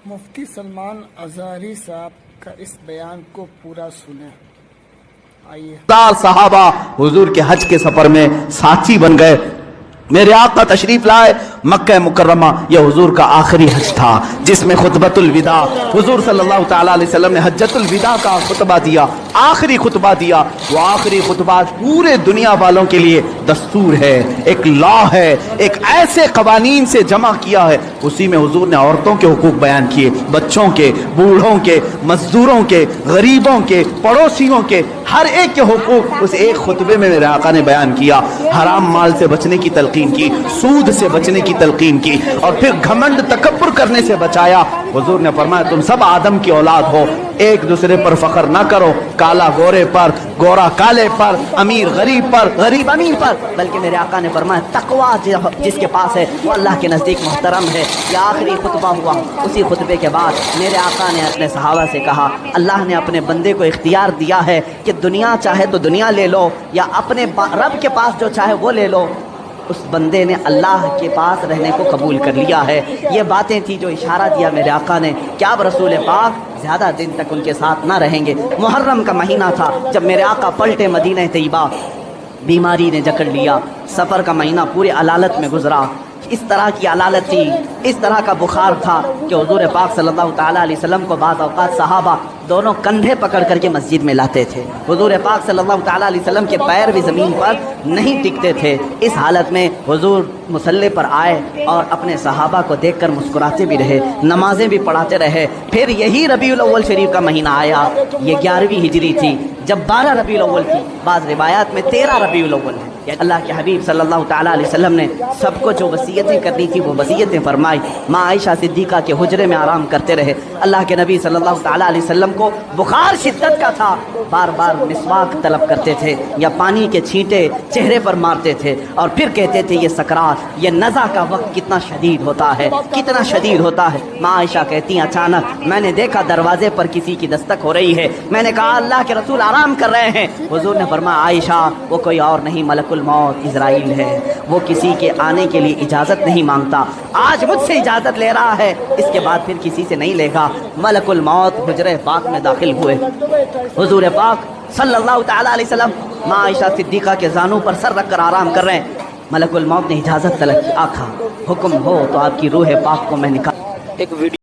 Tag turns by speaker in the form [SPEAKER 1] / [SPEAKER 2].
[SPEAKER 1] مفتی سلمان ازہری صاحب کا اس بیان کو پورا سنیں. آئیے.
[SPEAKER 2] صحابہ حضور کے حج کے سفر میں ساتھی بن گئے. میرے آقا تشریف لائے مکہ مکرمہ. یہ حضور کا آخری حج تھا جس میں خطبۃ الوداع حضور صلی اللہ تعالیٰ علیہ وسلم نے حجۃ الوداع کا خطبہ دیا, آخری خطبہ دیا. وہ آخری خطبہ پورے دنیا والوں کے لیے دستور ہے, ایک لا ہے, ایک ایسے قوانین سے جمع کیا ہے. اسی میں حضور نے عورتوں کے حقوق بیان کیے, بچوں کے, بوڑھوں کے, مزدوروں کے, غریبوں کے, پڑوسیوں کے, ہر ایک کے حقوق اس ایک خطبے میں میرے آقا نے بیان کیا. حرام مال سے بچنے کی تلقین کی, سود سے بچنے کی تلقین کی, اور پھر گھمنڈ تکبر کرنے سے بچایا. حضور نے فرمایا تم سب آدم کی اولاد ہو, ایک دوسرے پر فخر نہ کرو, کالا گورے پر, گورا کالے پر, امیر غریب پر, غریب امیر پر, بلکہ میرے آقا نے فرمایا تقویٰ جس کے پاس ہے وہ اللہ کے نزدیک محترم ہے. یہ آخری خطبہ ہوا. اسی خطبے کے بعد میرے آقا نے اپنے صحابہ سے کہا اللہ نے اپنے بندے کو اختیار دیا ہے کہ دنیا چاہے تو دنیا لے لو یا اپنے رب کے پاس جو چاہے وہ لے لو. اس بندے نے اللہ کے پاس رہنے کو قبول کر لیا ہے. یہ باتیں تھی جو اشارہ دیا میرے آقا نے کہ اب رسول پاک زیادہ دن تک ان کے ساتھ نہ رہیں گے. محرم کا مہینہ تھا جب میرے آقا پلٹے مدینہ طیبہ. بیماری نے جکڑ لیا. سفر کا مہینہ پورے علالت میں گزرا. اس طرح کی علالت تھی, اس طرح کا بخار تھا کہ حضور پاک صلی اللہ تعالیٰ علیہ وسلم کو بعض اوقات صحابہ دونوں کندھے پکڑ کر کے مسجد میں لاتے تھے. حضور پاک صلی اللہ تعالیٰ علیہ وسلم کے پیر بھی زمین پر نہیں ٹکتے تھے. اس حالت میں حضور مصلی پر آئے اور اپنے صحابہ کو دیکھ کر مسکراتے بھی رہے, نمازیں بھی پڑھاتے رہے. پھر یہی ربیع الاول شریف کا مہینہ آیا. یہ 11ویں ہجری تھی جب 12 ربیع الاول تھی. بعض روایات میں 13 ربیع الاول ہے. اللہ کے حبیب صلی اللہ تعالیٰ علیہ وسلم نے سب کو جو وصیتیں کرنی تھی وہ وصیتیں فرمائی. ماں عائشہ صدیقہ کے حجرے میں آرام کرتے رہے. اللہ کے نبی صلی اللہ تعالیٰ علیہ وسلم کو بخار شدت کا تھا. بار بار مسواک طلب کرتے تھے یا پانی کے چھینٹے چہرے پر مارتے تھے اور پھر کہتے تھے یہ سکرات, یہ نزع کا وقت کتنا شدید ہوتا ہے, کتنا شدید ہوتا ہے. ماں عائشہ کہتی ہیں اچانک میں نے دیکھا دروازے پر کسی کی دستک ہو رہی ہے. میں نے کہا اللہ کے رسول آرام کر رہے ہیں. حضور نے فرمایا عائشہ وہ کوئی اور نہیں ملک الموت اسرائیل ہے. وہ کسی کے آنے کے لیے اجازت نہیں مانگتا. آج مجھ سے اجازت لے رہا ہے, اس کے بعد پھر کسی سے نہیں لے گا. ملک الموت حجرہ پاک میں داخل ہوئے. حضور پاک صلی اللہ تعالیٰ علیہ وسلم ماں عائشہ صدیقہ کے زانوں پر سر رکھ کر آرام کر رہے ہیں. ملک الموت نے اجازت طلب کی. آقا حکم ہو تو آپ کی روح پاک کو میں نکال. ایک ویڈیو